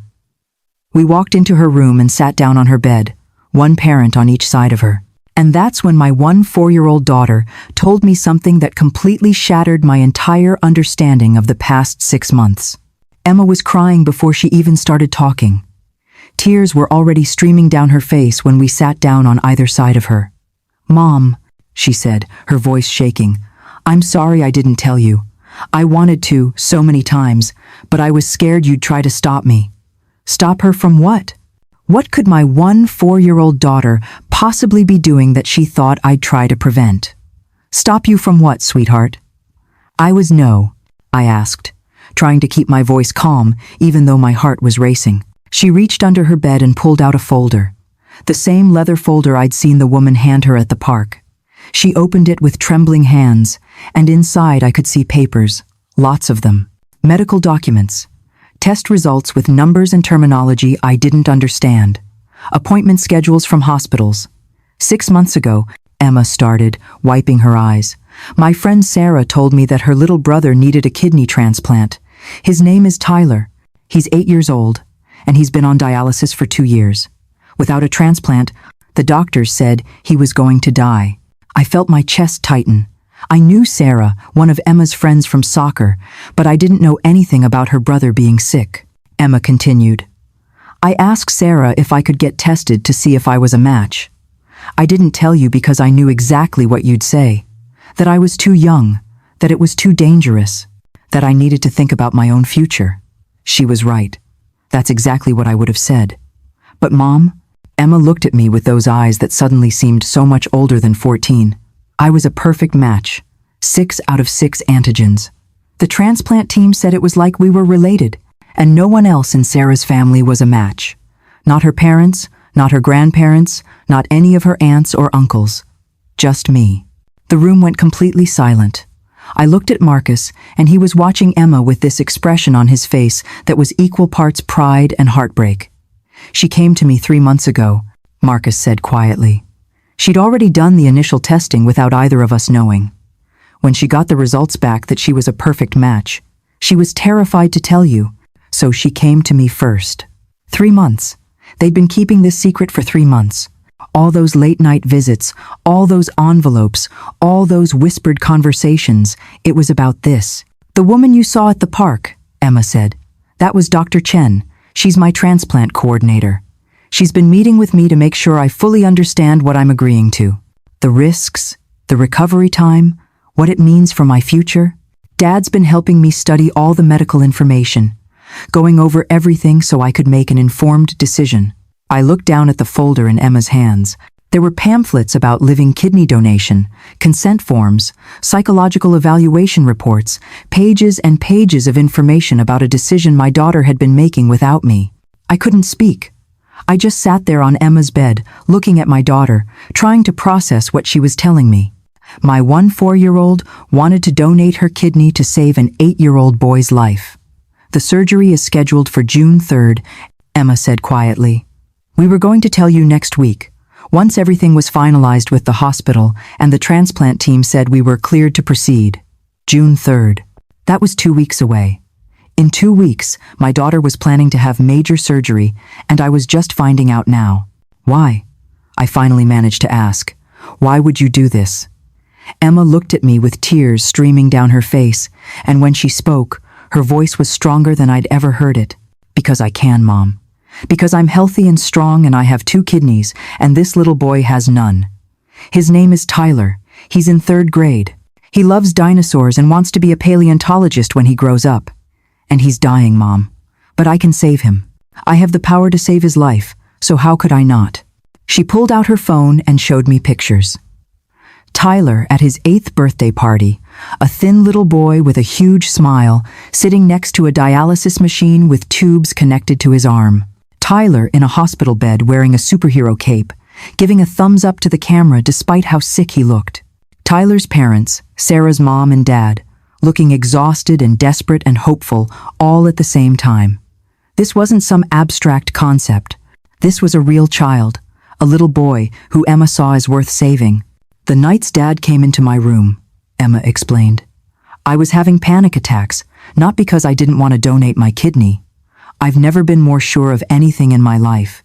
We walked into her room and sat down on her bed, one parent on each side of her. And that's when my 4-year-old daughter told me something that completely shattered my entire understanding of the past 6 months. Emma was crying before she even started talking. Tears were already streaming down her face when we sat down on either side of her. "Mom," she said, her voice shaking, "I'm sorry I didn't tell you. I wanted to, so many times, but I was scared you'd try to stop me." "Stop her from what? What could my 4-year-old daughter possibly be doing that she thought I'd try to prevent?" "Stop you from what, sweetheart?" I asked, trying to keep my voice calm even though my heart was racing. She reached under her bed and pulled out a folder. The same leather folder I'd seen the woman hand her at the park. She opened it with trembling hands, and inside I could see papers, lots of them. Medical documents. Test results with numbers and terminology I didn't understand. Appointment schedules from hospitals. 6 months ago, Emma started, wiping her eyes. My friend Sarah told me that her little brother needed a kidney transplant. His name is Tyler. He's 8 years old, and he's been on dialysis for 2 years. Without a transplant, the doctors said he was going to die. I felt my chest tighten. I knew Sarah, one of Emma's friends from soccer, but I didn't know anything about her brother being sick. Emma continued. "I asked Sarah if I could get tested to see if I was a match. I didn't tell you because I knew exactly what you'd say. That I was too young, that it was too dangerous, that I needed to think about my own future." She was right. That's exactly what I would have said. "But Mom," Emma looked at me with those eyes that suddenly seemed so much older than 14. "I was a perfect match. 6 out of 6 antigens. The transplant team said it was like we were related, and no one else in Sarah's family was a match. Not her parents, not her grandparents, not any of her aunts or uncles. Just me." The room went completely silent. I looked at Marcus, and he was watching Emma with this expression on his face that was equal parts pride and heartbreak. "She came to me 3 months ago," Marcus said quietly. "She'd already done the initial testing without either of us knowing. When she got the results back that she was a perfect match, she was terrified to tell you, so she came to me first. 3 months. They'd been keeping this secret for 3 months. All those late-night visits, all those envelopes, all those whispered conversations, it was about this. "The woman you saw at the park," Emma said. "That was Dr. Chen. She's my transplant coordinator. She's been meeting with me to make sure I fully understand what I'm agreeing to. The risks, the recovery time, what it means for my future. Dad's been helping me study all the medical information, going over everything so I could make an informed decision." I looked down at the folder in Emma's hands. There were pamphlets about living kidney donation, consent forms, psychological evaluation reports, pages and pages of information about a decision my daughter had been making without me. I couldn't speak. I just sat there on Emma's bed, looking at my daughter, trying to process what she was telling me. My 4-year-old wanted to donate her kidney to save an 8-year-old boy's life. "The surgery is scheduled for June 3rd, Emma said quietly. "We were going to tell you next week, once everything was finalized with the hospital and the transplant team said we were cleared to proceed. June 3rd. That was 2 weeks away. In 2 weeks, my daughter was planning to have major surgery, and I was just finding out now. Why? I finally managed to ask. Why would you do this? Emma looked at me with tears streaming down her face, and when she spoke, her voice was stronger than I'd ever heard it. Because I can, Mom. Because I'm healthy and strong and I have 2 kidneys, and this little boy has none. His name is Tyler. He's in 3rd grade. He loves dinosaurs and wants to be a paleontologist when he grows up. And he's dying, Mom. But I can save him. I have the power to save his life, so how could I not? She pulled out her phone and showed me pictures. Tyler at his 8th birthday party, a thin little boy with a huge smile, sitting next to a dialysis machine with tubes connected to his arm. Tyler in a hospital bed wearing a superhero cape, giving a thumbs up to the camera despite how sick he looked. Tyler's parents, Sarah's mom and dad, looking exhausted and desperate and hopeful all at the same time. This wasn't some abstract concept. This was a real child, a little boy who Emma saw as worth saving. The night's dad came into my room, Emma explained. I was having panic attacks, not because I didn't want to donate my kidney. I've never been more sure of anything in my life.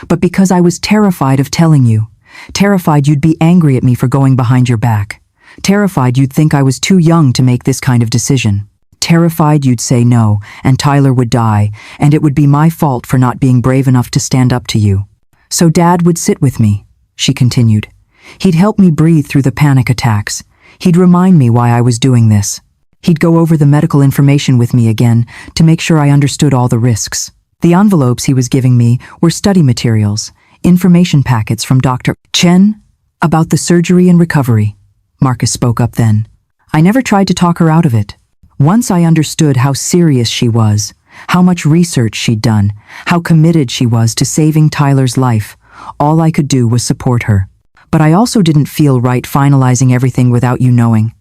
But because I was terrified of telling you. Terrified you'd be angry at me for going behind your back. Terrified you'd think I was too young to make this kind of decision. Terrified you'd say no, and Tyler would die, and it would be my fault for not being brave enough to stand up to you. So Dad would sit with me, she continued. He'd help me breathe through the panic attacks. He'd remind me why I was doing this. He'd go over the medical information with me again to make sure I understood all the risks. The envelopes he was giving me were study materials, information packets from Dr. Chen about the surgery and recovery. Marcus spoke up then. I never tried to talk her out of it. Once I understood how serious she was, how much research she'd done, how committed she was to saving Tyler's life, all I could do was support her. But I also didn't feel right finalizing everything without you knowing.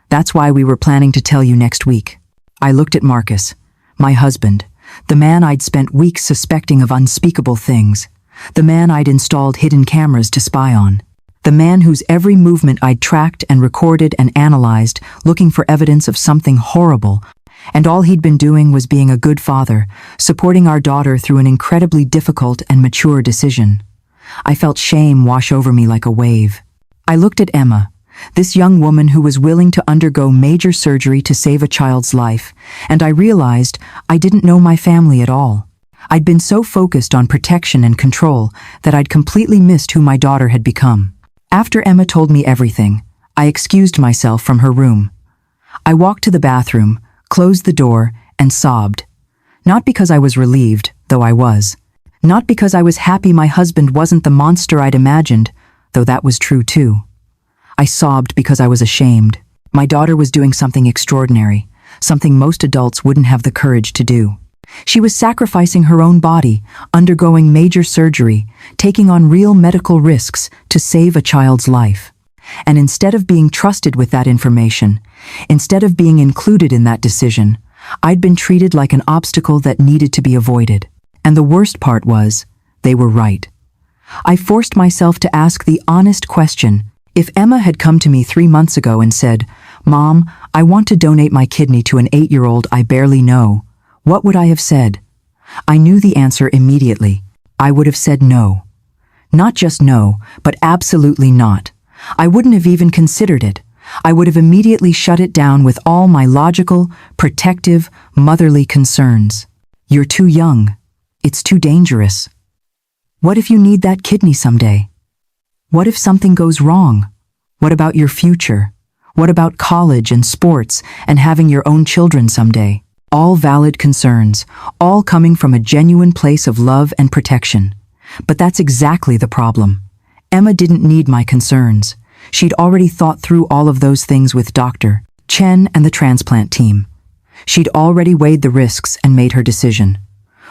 That's why we were planning to tell you next week. I looked at Marcus, my husband, the man I'd spent weeks suspecting of unspeakable things, the man I'd installed hidden cameras to spy on, the man whose every movement I'd tracked and recorded and analyzed, looking for evidence of something horrible, and all he'd been doing was being a good father, supporting our daughter through an incredibly difficult and mature decision. I felt shame wash over me like a wave. I looked at Emma, this young woman who was willing to undergo major surgery to save a child's life, and I realized I didn't know my family at all. I'd been so focused on protection and control that I'd completely missed who my daughter had become. After Emma told me everything, I excused myself from her room. I walked to the bathroom, closed the door, and sobbed. Not because I was relieved, though I was. Not because I was happy my husband wasn't the monster I'd imagined, though that was true too. I sobbed because I was ashamed. My daughter was doing something extraordinary, something most adults wouldn't have the courage to do. She was sacrificing her own body, undergoing major surgery, taking on real medical risks to save a child's life. And instead of being trusted with that information, instead of being included in that decision, I'd been treated like an obstacle that needed to be avoided. And the worst part was, they were right. I forced myself to ask the honest question. If Emma had come to me 3 months ago and said, "Mom, I want to donate my kidney to an 8-year-old I barely know," what would I have said? I knew the answer immediately. I would have said no. Not just no, but absolutely not. I wouldn't have even considered it. I would have immediately shut it down with all my logical, protective, motherly concerns. You're too young. It's too dangerous. What if you need that kidney someday? What if something goes wrong? What about your future? What about college and sports and having your own children someday? All valid concerns, all coming from a genuine place of love and protection. But that's exactly the problem. Emma didn't need my concerns. She'd already thought through all of those things with Dr. Chen and the transplant team. She'd already weighed the risks and made her decision.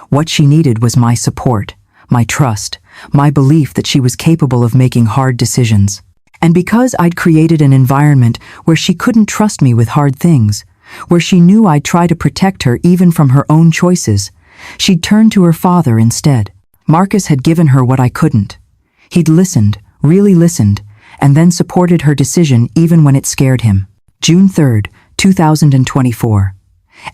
What she needed was my support, my trust, my belief that she was capable of making hard decisions. And because I'd created an environment where she couldn't trust me with hard things, where she knew I'd try to protect her even from her own choices, she'd turned to her father instead. Marcus had given her what I couldn't. He'd listened, really listened, and then supported her decision even when it scared him. June 3rd, 2024.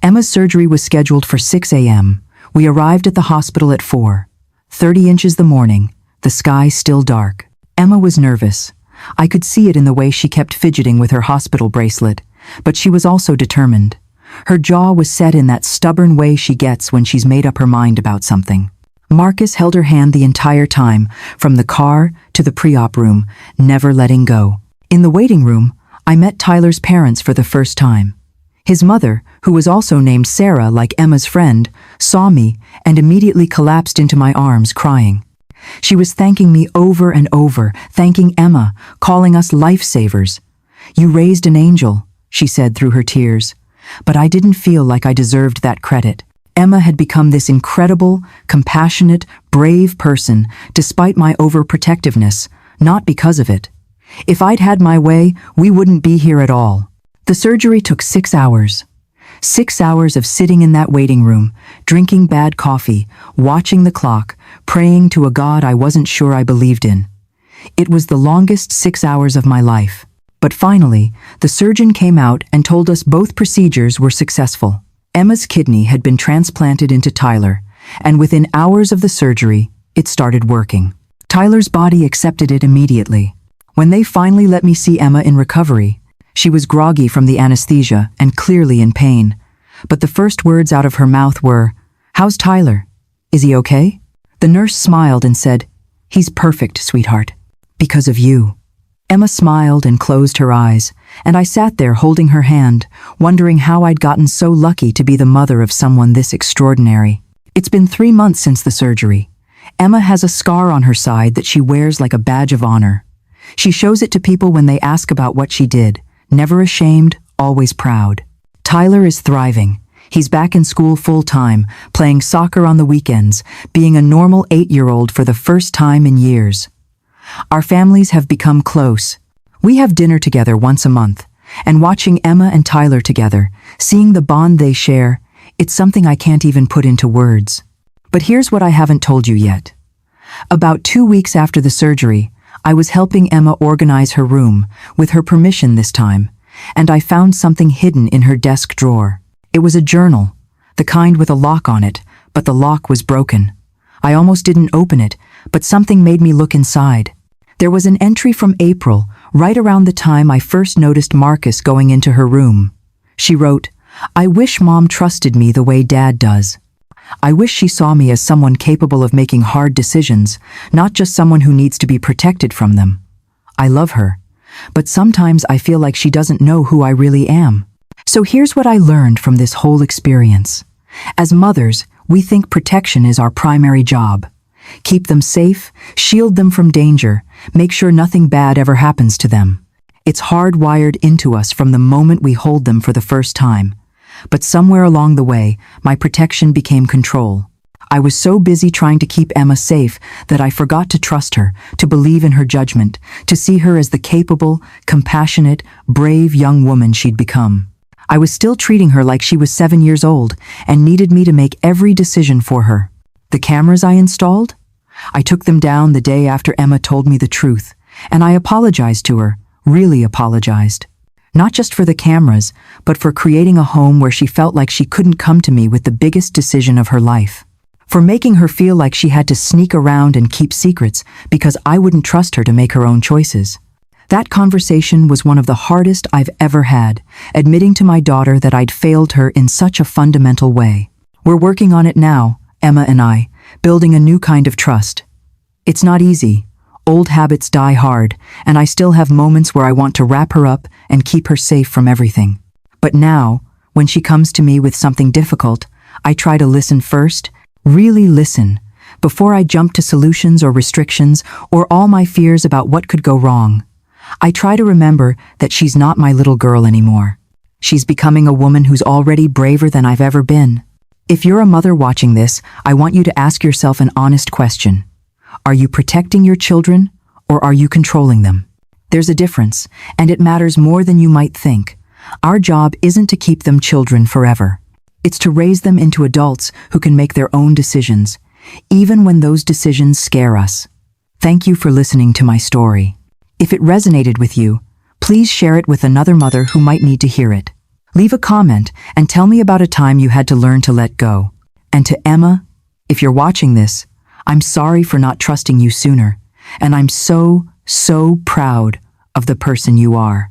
Emma's surgery was scheduled for 6 a.m. We arrived at the hospital at 4:30 inches the morning, the sky still dark. Emma was nervous. I could see it in the way she kept fidgeting with her hospital bracelet, but she was also determined. Her jaw was set in that stubborn way she gets when she's made up her mind about something. Marcus held her hand the entire time, from the car to the pre-op room, never letting go. In the waiting room, I met Tyler's parents for the first time. His mother, who was also named Sarah like Emma's friend, saw me and immediately collapsed into my arms crying. She was thanking me over and over, thanking Emma, calling us lifesavers. "You raised an angel," she said through her tears. But I didn't feel like I deserved that credit. Emma had become this incredible, compassionate, brave person despite my overprotectiveness, not because of it. If I'd had my way, we wouldn't be here at all. The surgery took 6 hours. 6 hours of sitting in that waiting room, drinking bad coffee, watching the clock, praying to a God I wasn't sure I believed in. It was the longest 6 hours of my life. But finally, the surgeon came out and told us both procedures were successful. Emma's kidney had been transplanted into Tyler, and within hours of the surgery, it started working. Tyler's body accepted it immediately. When they finally let me see Emma in recovery, she was groggy from the anesthesia and clearly in pain. But the first words out of her mouth were, "How's Tyler? Is he okay?" The nurse smiled and said, "He's perfect, sweetheart. Because of you." Emma smiled and closed her eyes, and I sat there holding her hand, wondering how I'd gotten so lucky to be the mother of someone this extraordinary. It's been 3 months since the surgery. Emma has a scar on her side that she wears like a badge of honor. She shows it to people when they ask about what she did, never ashamed, always proud. Tyler is thriving. He's back in school full-time, playing soccer on the weekends, being a normal 8-year-old for the first time in years. Our families have become close. We have dinner together once a month, and watching Emma and Tyler together, seeing the bond they share, it's something I can't even put into words. But here's what I haven't told you yet. About 2 weeks after the surgery, I was helping Emma organize her room, with her permission this time, and I found something hidden in her desk drawer. It was a journal, the kind with a lock on it, but the lock was broken. I almost didn't open it, but something made me look inside. There was an entry from April, right around the time I first noticed Marcus going into her room. She wrote, "I wish Mom trusted me the way Dad does. I wish she saw me as someone capable of making hard decisions, not just someone who needs to be protected from them. I love her, but sometimes I feel like she doesn't know who I really am." So here's what I learned from this whole experience. As mothers, we think protection is our primary job. Keep them safe, shield them from danger, make sure nothing bad ever happens to them. It's hardwired into us from the moment we hold them for the first time. But somewhere along the way, my protection became control. I was so busy trying to keep Emma safe that I forgot to trust her, to believe in her judgment, to see her as the capable, compassionate, brave young woman she'd become. I was still treating her like she was 7 years old and needed me to make every decision for her. The cameras I installed? I took them down the day after Emma told me the truth, and I apologized to her, really apologized. Not just for the cameras, but for creating a home where she felt like she couldn't come to me with the biggest decision of her life. For making her feel like she had to sneak around and keep secrets because I wouldn't trust her to make her own choices. That conversation was one of the hardest I've ever had, admitting to my daughter that I'd failed her in such a fundamental way. We're working on it now, Emma and I, building a new kind of trust. It's not easy. Old habits die hard, and I still have moments where I want to wrap her up and keep her safe from everything. But now, when she comes to me with something difficult, I try to listen first, really listen, before I jump to solutions or restrictions or all my fears about what could go wrong. I try to remember that she's not my little girl anymore. She's becoming a woman who's already braver than I've ever been. If you're a mother watching this, I want you to ask yourself an honest question. Are you protecting your children, or are you controlling them? There's a difference, and it matters more than you might think. Our job isn't to keep them children forever. It's to raise them into adults who can make their own decisions, even when those decisions scare us. Thank you for listening to my story. If it resonated with you, please share it with another mother who might need to hear it. Leave a comment and tell me about a time you had to learn to let go. And to Emma, if you're watching this, I'm sorry for not trusting you sooner, and I'm so proud of the person you are.